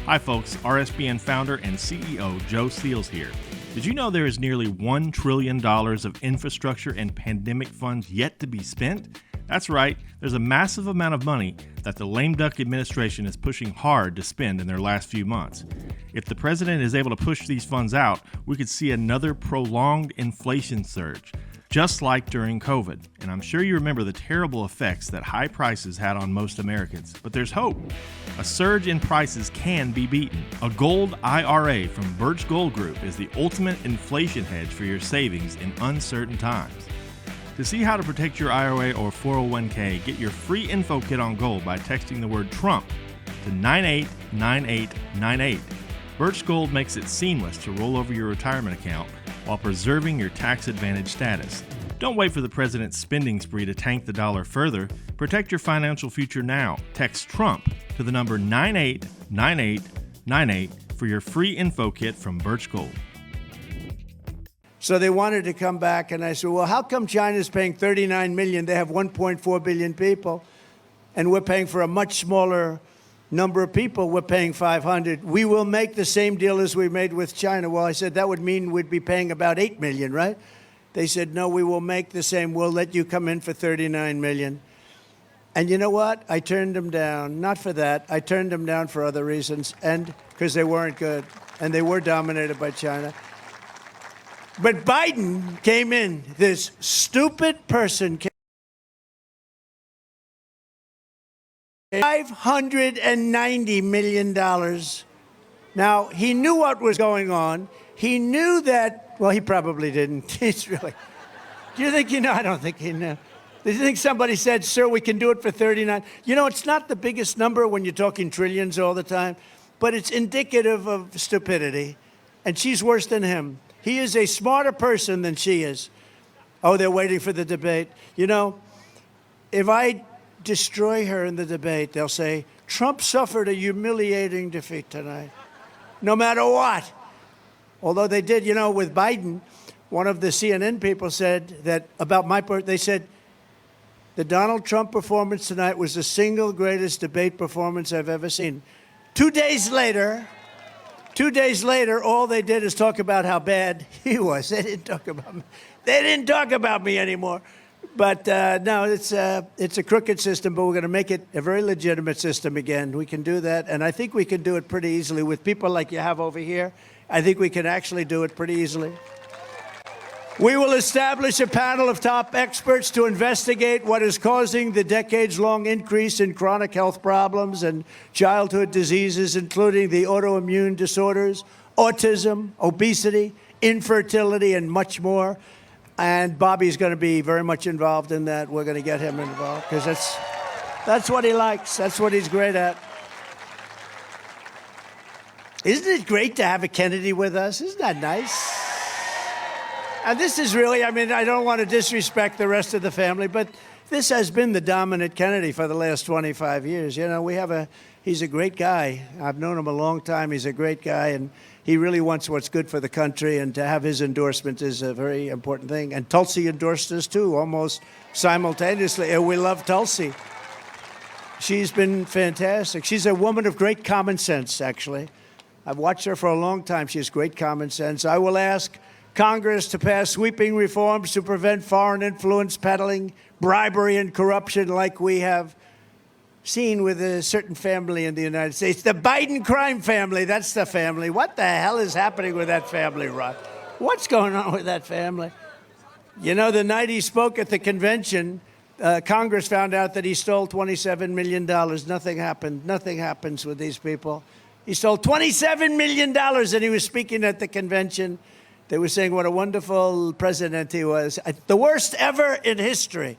Hi folks, RSBN founder and CEO Joe Seals here. Did you know there is nearly $1 trillion of infrastructure and pandemic funds yet to be spent? That's right, there's a massive amount of money that the lame duck administration is pushing hard to spend in their last few months. If the president is able to push these funds out, we could see another prolonged inflation surge, just like during COVID. And I'm sure you remember the terrible effects that high prices had on most Americans. But there's hope. A surge in prices can be beaten. A gold IRA from Birch Gold Group is the ultimate inflation hedge for your savings in uncertain times. To see how to protect your IRA or 401k, get your free info kit on gold by texting the word Trump to 989898. Birch Gold makes it seamless to roll over your retirement account while preserving your tax advantage status. Don't wait for the president's spending spree to tank the dollar further. Protect your financial future now. Text Trump to the number 989898 for your free info kit from Birch Gold. So they wanted to come back, and I said, well, how come China's paying $39 million? They have 1.4 billion people, and we're paying for a much smaller number of people. We're paying 500. We will make the same deal as we made with China. Well, I said, that would mean we'd be paying about 8 million, right? They said, no, we will make the same. We'll let you come in for 39 million. And you know what? I turned them down. Not for that. I turned them down for other reasons, and because they weren't good, and they were dominated by China. But Biden came in, this stupid person came. $590 million. Now, he knew what was going on. He knew that, well, he probably didn't. He's really, do you think he knew? I don't think he knew. Do you think somebody said, sir, we can do it for 39? You know, it's not the biggest number when you're talking trillions all the time, but it's indicative of stupidity. And she's worse than him. He is a smarter person than she is. Oh, they're waiting for the debate. You know, if I destroy her in the debate, they'll say, Trump suffered a humiliating defeat tonight, no matter what. Although they did, you know, with Biden, one of the CNN people said that about my part, they said, the Donald Trump performance tonight was the single greatest debate performance I've ever seen. 2 days later, all they did is talk about how bad he was. They didn't talk about me. They didn't talk about me anymore. But no, it's a crooked system, but we're going to make it a very legitimate system again. We can do that, and I think we can do it pretty easily with people like you have over here. I think we can actually do it pretty easily. We will establish a panel of top experts to investigate what is causing the decades-long increase in chronic health problems and childhood diseases, including the autoimmune disorders, autism, obesity, infertility, and much more. And Bobby's going to be very much involved in that. We're going to get him involved because that's what he likes. That's what he's great at. Isn't it great to have a Kennedy with us? Isn't that nice? And this is really, I mean, I don't want to disrespect the rest of the family, but this has been the dominant Kennedy for the last 25 years. You know, he's a great guy. I've known him a long time. He's a great guy, and he really wants what's good for the country, and to have his endorsement is a very important thing. And Tulsi endorsed us, too, almost simultaneously. And we love Tulsi. She's been fantastic. She's a woman of great common sense, actually. I've watched her for a long time. She has great common sense. I will ask Congress to pass sweeping reforms to prevent foreign influence peddling, bribery, and corruption like we have seen with a certain family in the United States. The Biden crime family, that's the family. What the hell is happening with that family, Rod? What's going on with that family? You know, the night he spoke at the convention, Congress found out that he stole $27 million. Nothing happened. Nothing happens with these people. He stole $27 million, and he was speaking at the convention. They were saying what a wonderful president he was. The worst ever in history.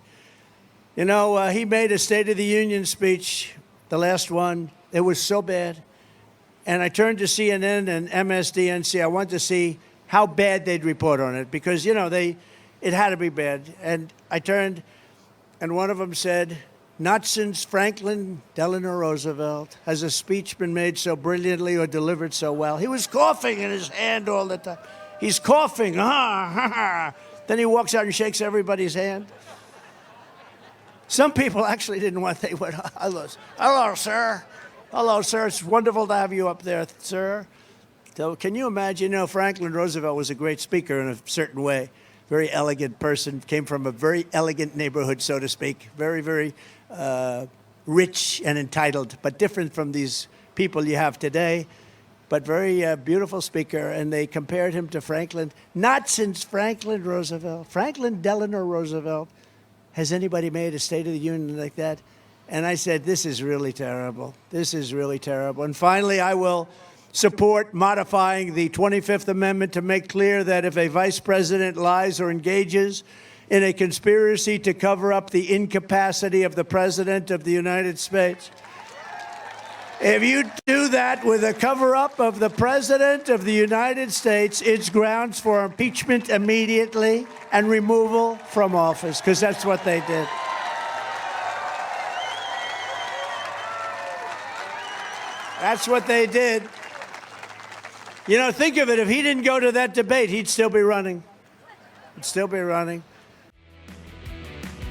You know, he made a State of the Union speech, the last one. It was so bad. And I turned to CNN and MSDNC. I wanted to see how bad they'd report on it because, you know, it had to be bad. And I turned, and one of them said, not since Franklin Delano Roosevelt has a speech been made so brilliantly or delivered so well. He was coughing in his hand all the time. He's coughing. Then he walks out and shakes everybody's hand. Some people actually didn't want, they went, hello, sir. Hello, sir. It's wonderful to have you up there, sir. So can you imagine, Franklin Roosevelt was a great speaker in a certain way. Very elegant person, came from a very elegant neighborhood, so to speak. Very, very rich and entitled, but different from these people you have today. But very beautiful speaker, and they compared him to Franklin. Not since Franklin Roosevelt, Franklin Delano Roosevelt, has anybody made a State of the Union like that. And I said, this is really terrible. This is really terrible. And finally, I will support modifying the 25th Amendment to make clear that if a vice president lies or engages in a conspiracy to cover up the incapacity of the President of the United States, if you do that with a cover-up of the President of the United States, it's grounds for impeachment immediately and removal from office, because that's what they did. That's what they did. Think of it. If he didn't go to that debate, he'd still be running. He'd still be running.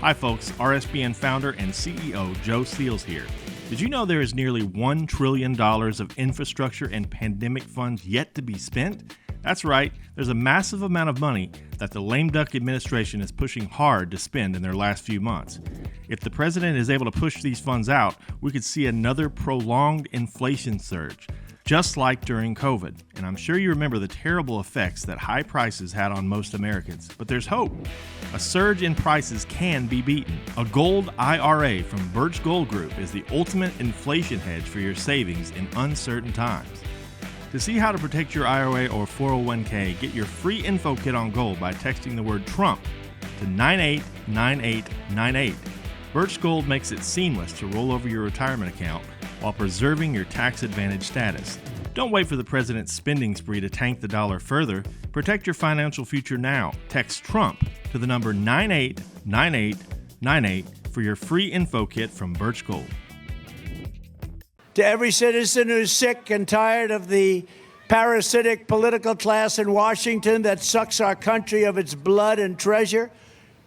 Hi, folks. RSBN founder and CEO Joe Steels here. Did you know there is nearly $1 trillion of infrastructure and pandemic funds yet to be spent? That's right, there's a massive amount of money that the lame duck administration is pushing hard to spend in their last few months. If the president is able to push these funds out, we could see another prolonged inflation surge, just like during COVID. And I'm sure you remember the terrible effects that high prices had on most Americans. But there's hope. A surge in prices can be beaten. A gold IRA from Birch Gold Group is the ultimate inflation hedge for your savings in uncertain times. To see how to protect your IRA or 401k, get your free info kit on gold by texting the word Trump to 989898. Birch Gold makes it seamless to roll over your retirement account while preserving your tax advantage status. Don't wait for the president's spending spree to tank the dollar further. Protect your financial future now. Text Trump to the number 989898 for your free info kit from Birch Gold. To every citizen who's sick and tired of the parasitic political class in Washington that sucks our country of its blood and treasure,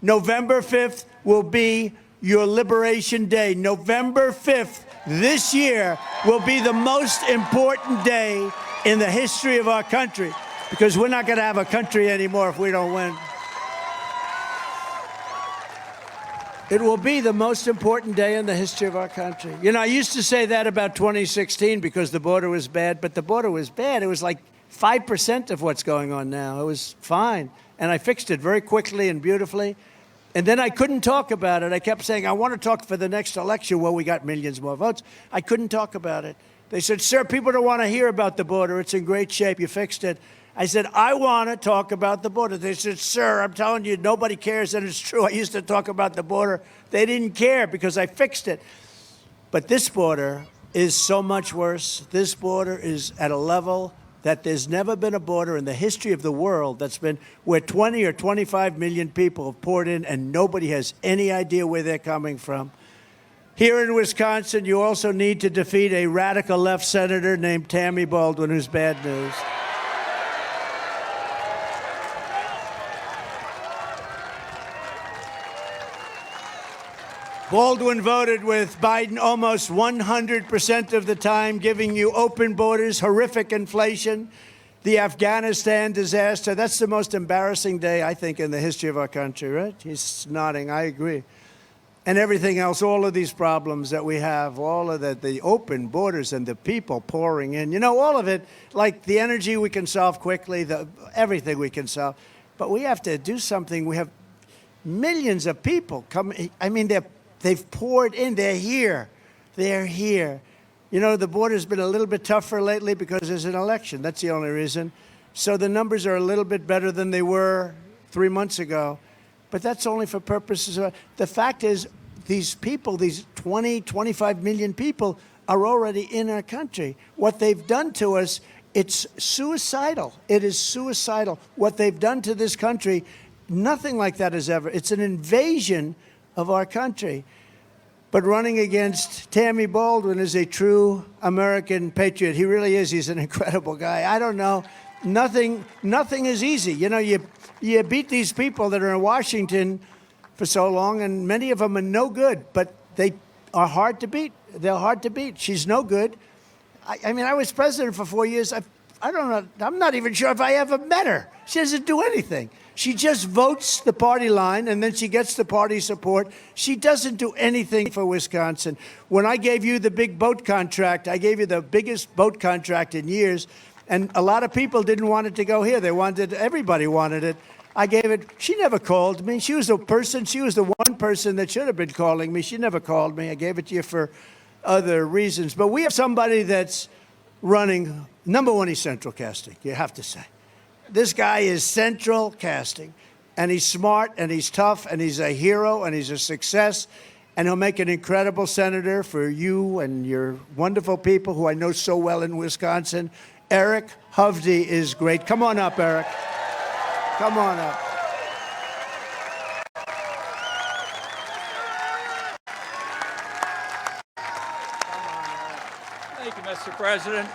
November 5th will be your Liberation Day. November 5th this year will be the most important day in the history of our country, because we're not going to have a country anymore if we don't win. It will be the most important day in the history of our country. I used to say that about 2016 because the border was bad, but the border was bad. It was like 5% of what's going on now. It was fine. And I fixed it very quickly and beautifully. And then I couldn't talk about it. I kept saying, I want to talk for the next election. Well, we got millions more votes. I couldn't talk about it. They said, sir, people don't want to hear about the border. It's in great shape. You fixed it. I said, I want to talk about the border. They said, sir, I'm telling you, nobody cares. And it's true. I used to talk about the border. They didn't care because I fixed it. But this border is so much worse. This border is at a level that there's never been a border in the history of the world that's been where 20 or 25 million people have poured in and nobody has any idea where they're coming from. Here in Wisconsin, you also need to defeat a radical left senator named Tammy Baldwin, who's bad news. Baldwin voted with Biden almost 100% of the time, giving you open borders, horrific inflation, the Afghanistan disaster. That's the most embarrassing day, I think, in the history of our country, right? He's nodding. I agree. And everything else, all of these problems that we have, all of the open borders and the people pouring in, all of it, like the energy we can solve quickly, everything we can solve. But we have to do something. We have millions of people coming. I mean, they've poured in. They're here. They're here. The border's been a little bit tougher lately because there's an election. That's the only reason. So the numbers are a little bit better than they were 3 months ago. But that's only for purposes of... The fact is, these people, these 20, 25 million people, are already in our country. What they've done to us, it's suicidal. It is suicidal. What they've done to this country, nothing like that has ever... It's an invasion of our country. But running against Tammy Baldwin is a true American patriot. He really is. He's an incredible guy. I don't know. Nothing is easy. You beat these people that are in Washington for so long, and many of them are no good, but they are hard to beat. They're hard to beat. She's no good. I mean, I was president for 4 years. I don't know. I'm not even sure if I ever met her. She doesn't do anything. She just votes the party line, and then she gets the party support. She doesn't do anything for Wisconsin. When I gave you the big boat contract, I gave you the biggest boat contract in years, and a lot of people didn't want it to go here. Everybody wanted it. I gave it. She never called me. She was the one person that should have been calling me. She never called me. I gave it to you for other reasons. But we have somebody that's running. Number one, he's central casting, you have to say. This guy is central casting, and he's smart, and he's tough, and he's a hero, and he's a success, and he'll make an incredible senator for you and your wonderful people who I know so well in Wisconsin. Eric Hovde is great. Come on up, Eric. Come on up. Thank you, Mr. President.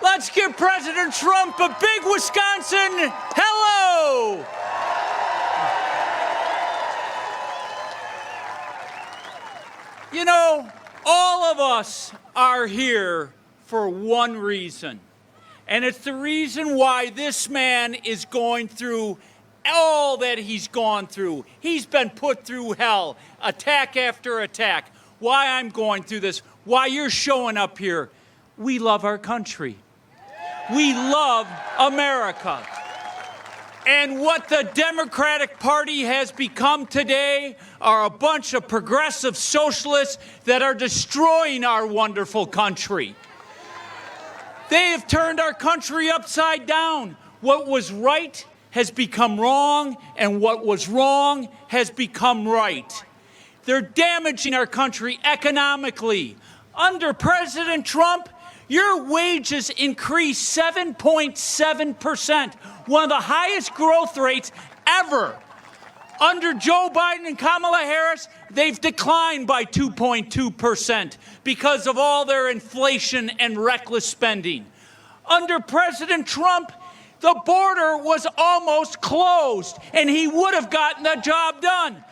Let's give President Trump a big Wisconsin hello. You know, all of us are here for one reason, and it's the reason why this man is going through all that he's gone through. He's been put through hell, attack after attack. Why I'm going through this, why you're showing up here. We love our country. We love America. And what the Democratic Party has become today are a bunch of progressive socialists that are destroying our wonderful country. They have turned our country upside down. What was right has become wrong, and what was wrong has become right. They're damaging our country economically. Under President Trump, your wages increased 7.7%, one of the highest growth rates ever. Under Joe Biden and Kamala Harris, they've declined by 2.2% because of all their inflation and reckless spending. Under President Trump, the border was almost closed, and he would have gotten the job done.